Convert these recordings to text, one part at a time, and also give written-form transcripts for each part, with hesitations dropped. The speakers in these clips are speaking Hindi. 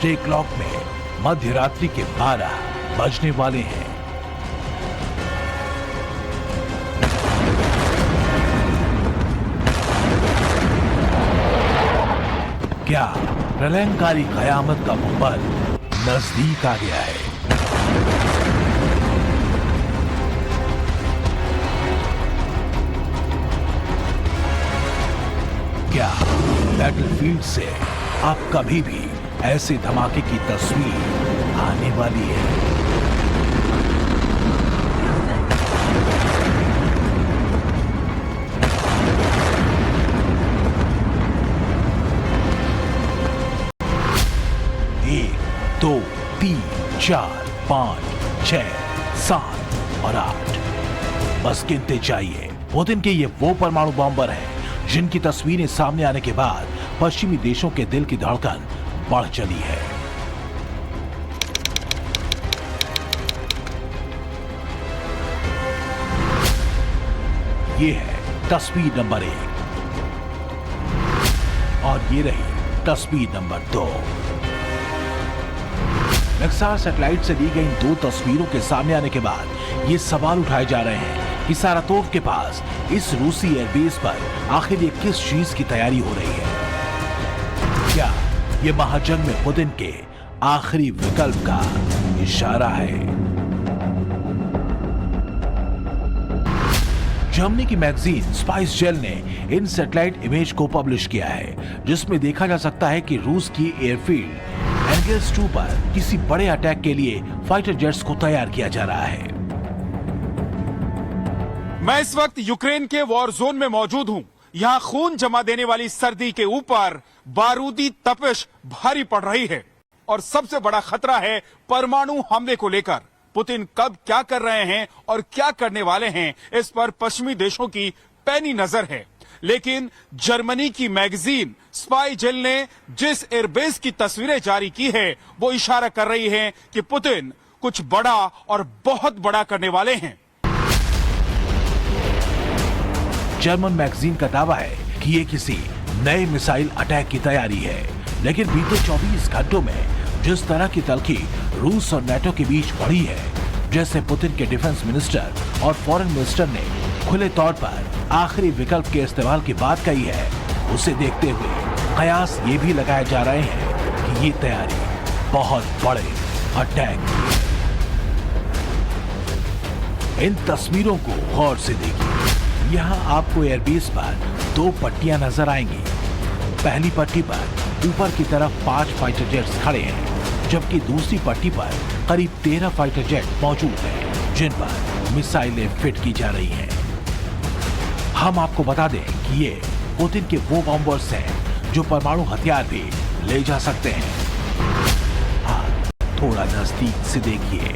ट्यूसडे क्लॉक में मध्य रात्रि के 12 बजने वाले हैं। क्या प्रलयंकारी कयामत का मुंबल नजदीक आ गया है? क्या बैटलफील्ड से अब कभी भी ऐसे धमाके की तस्वीर आने वाली है? एक, दो, 3, 4, 5, 6, 7 और 8 बस गिनते जाइए। पुतिन के ये वो परमाणु बॉम्बर हैं जिनकी तस्वीरें सामने आने के बाद पश्चिमी देशों के दिल की धड़कन बढ़ चली है। ये है तस्वीर नंबर 1 और ये रही तस्वीर नंबर 2। मैक्सार सैटेलाइट से ली गई 2 तस्वीरों के सामने आने के बाद ये सवाल उठाए जा रहे हैं कि सारातोव के पास इस रूसी एयरबेस पर आखिर ये किस चीज की तैयारी हो रही है? क्या ये महाजंग में पुतिन के आखिरी विकल्प का इशारा है? जर्मनी की मैगजीन स्पाइस जेल ने इन सैटेलाइट इमेज को पब्लिश किया है, जिसमें देखा जा सकता है कि रूस की एयरफील्ड एंगेल्स 2 पर किसी बड़े अटैक के लिए फाइटर जेट्स को तैयार किया जा रहा है। मैं इस वक्त यूक्रेन के वॉर जोन में मौजूद हूं। यहां खून जमा देने वाली सर्दी के ऊपर बारूदी तपिश भारी पड़ रही है और सबसे बड़ा खतरा है परमाणु हमले को लेकर। पुतिन कब क्या कर रहे हैं और क्या करने वाले हैं, इस पर पश्चिमी देशों की पैनी नजर है। लेकिन जर्मनी की मैगजीन स्पाई जेल ने जिस एयरबेस की तस्वीरें जारी की है वो इशारा कर रही है कि पुतिन कुछ बड़ा और बहुत बड़ा करने वाले हैं। जर्मन मैगजीन का दावा है कि ये किसी नए मिसाइल अटैक की तैयारी है, लेकिन बीते 24 घंटों में जिस तरह की तल्खी रूस और नाटो के बीच बढ़ी है, जैसे पुतिन के डिफेंस मिनिस्टर और फॉरेन मिनिस्टर ने खुले तौर पर आखिरी विकल्प के इस्तेमाल की बात कही है, उसे देखते हुए कयास ये भी लगाए जा रहे हैं कि ये तैयारी बहुत बड़े अटैक की है। इन तस्वीरों को गौर से देखिए। यहाँ आपको एयरबेस पर 2 पट्टियां नजर आएंगी। पहली पट्टी पर ऊपर की तरफ 5 फाइटर जेट्स खड़े हैं, जबकि दूसरी पट्टी पर करीब 13 फाइटर जेट मौजूद हैं, जिन पर मिसाइलें फिट की जा रही हैं। हम आपको बता दें कि ये पुतिन के वो बॉम्बर्स हैं जो परमाणु हथियार भी ले जा सकते हैं। हाँ, थोड़ा नजदीक से देखिए,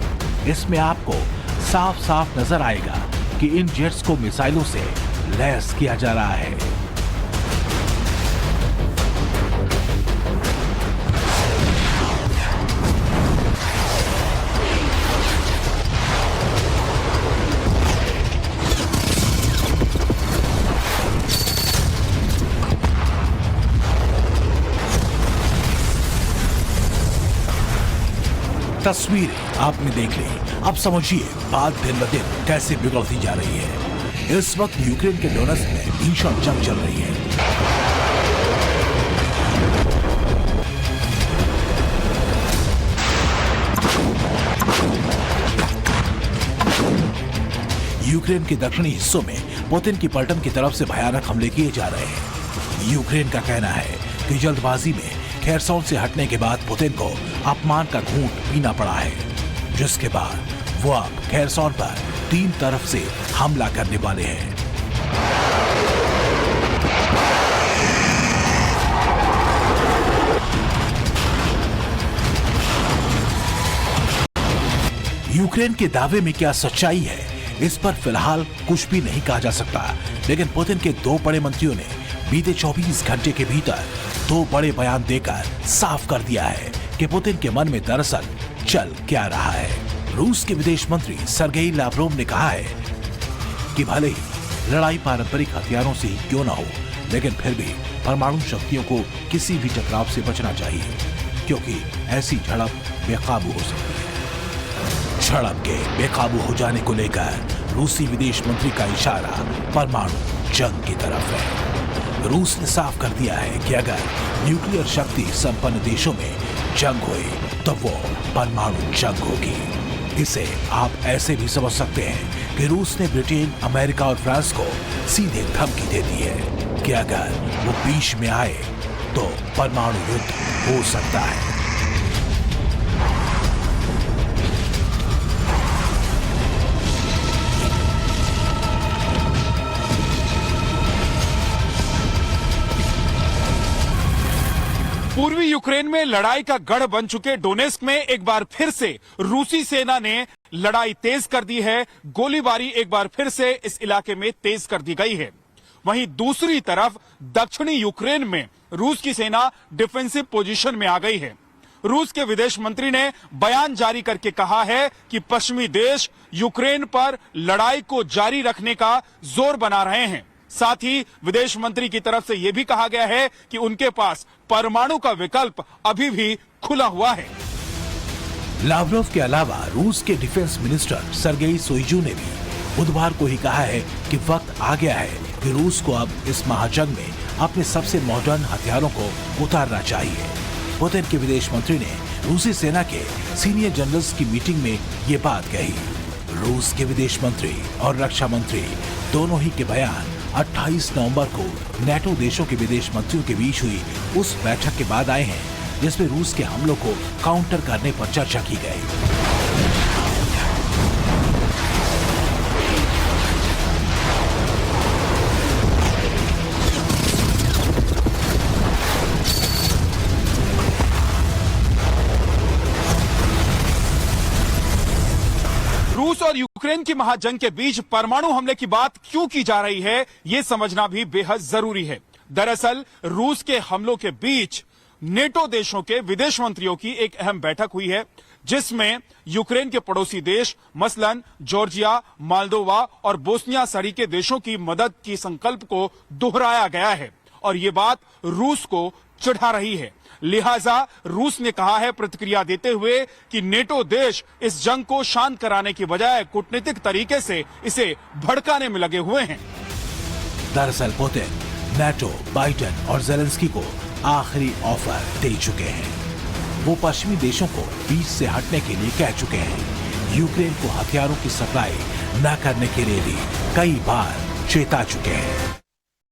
इसमें आपको साफ साफ नजर आएगा कि इन जेट्स को मिसाइलों से लैस किया जा रहा है। तस्वीरें आपने देख ली, अब समझिए बात दिन ब दिन कैसे बिगड़ती जा रही है। इस वक्त यूक्रेन के डोनेत्स्क में भीषण जंग चल रही है। यूक्रेन के दक्षिणी हिस्सों में पुतिन की पलटन की तरफ से भयानक हमले किए जा रहे हैं। यूक्रेन का कहना है कि जल्दबाजी में खेरसोन से हटने के बाद पुतिन को अपमान का घूंट पीना पड़ा है, जिसके बाद वो अब खेरसोन पर 3 तरफ से हमला करने वाले हैं। यूक्रेन के दावे में क्या सच्चाई है, इस पर फिलहाल कुछ भी नहीं कहा जा सकता, लेकिन पुतिन के 2 बड़े मंत्रियों ने बीते 24 घंटे के भीतर 2 बड़े बयान देकर साफ कर दिया है कि पुतिन के मन में दरअसल चल क्या रहा है। रूस के विदेश मंत्री सर्गेई लावरोव ने कहा है कि भले ही लड़ाई पारंपरिक हथियारों से ही क्यों न हो, लेकिन फिर भी परमाणु शक्तियों को किसी भी टकराव से बचना चाहिए। क्योंकि ऐसी झड़प बेकाबू हो सकती है। झड़प के बेकाबू हो जाने को लेकर रूसी विदेश मंत्री का इशारा परमाणु जंग की तरफ है। रूस ने साफ कर दिया है कि अगर न्यूक्लियर शक्ति संपन्न देशों में जंग हुई तो वो परमाणु जंग होगी। इसे आप ऐसे भी समझ सकते हैं कि रूस ने ब्रिटेन, अमेरिका और फ्रांस को सीधे धमकी दे दी है कि अगर वो बीच में आए तो परमाणु युद्ध हो सकता है। पूर्वी यूक्रेन में लड़ाई का गढ़ बन चुके डोनेस्क में एक बार फिर से रूसी सेना ने लड़ाई तेज कर दी है। गोलीबारी एक बार फिर से इस इलाके में तेज कर दी गई है। वहीं दूसरी तरफ दक्षिणी यूक्रेन में रूस की सेना डिफेंसिव पोजीशन में आ गई है। रूस के विदेश मंत्री ने बयान जारी करके कहा है कि पश्चिमी देश यूक्रेन पर लड़ाई को जारी रखने का जोर बना रहे हैं। साथ ही विदेश मंत्री की तरफ से यह भी कहा गया है कि उनके पास परमाणु का विकल्प अभी भी खुला हुआ है। लावरोव के अलावा रूस के डिफेंस मिनिस्टर सर्गेई सोइजू ने भी बुधवार को ही कहा है कि वक्त आ गया है कि रूस को अब इस महाजंग में अपने सबसे मॉडर्न हथियारों को उतारना चाहिए। पुतिन के विदेश मंत्री ने रूसी सेना के सीनियर जनरल्स की मीटिंग में ये बात कही। रूस के विदेश मंत्री और रक्षा मंत्री दोनों ही के बयान 28 नवंबर को नेटो देशों के विदेश मंत्रियों के बीच हुई उस बैठक के बाद आए हैं जिसमें रूस के हमलों को काउंटर करने पर चर्चा की गई। रूस और यूक्रेन की महाजंग के बीच परमाणु हमले की बात क्यों की जा रही है, ये समझना भी बेहद जरूरी है। दरअसल रूस के हमलों के बीच नेटो देशों के विदेश मंत्रियों की एक अहम बैठक हुई है जिसमें यूक्रेन के पड़ोसी देश मसलन जॉर्जिया, मोल्दोवा और बोस्निया सरी के देशों की मदद की संकल्प को दोहराया गया है और ये बात रूस को चिढ़ा रही है। लिहाजा रूस ने कहा है प्रतिक्रिया देते हुए कि नेटो देश इस जंग को शांत कराने की बजाय कूटनीतिक तरीके से इसे भड़काने में लगे हुए हैं। दरअसल पुतिन नेटो, बाइडेन और जेलेंस्की को आखिरी ऑफर दे चुके हैं। वो पश्चिमी देशों को बीच से हटने के लिए कह चुके हैं। यूक्रेन को हथियारों की सप्लाई न करने के लिए भी कई बार चेता चुके हैं।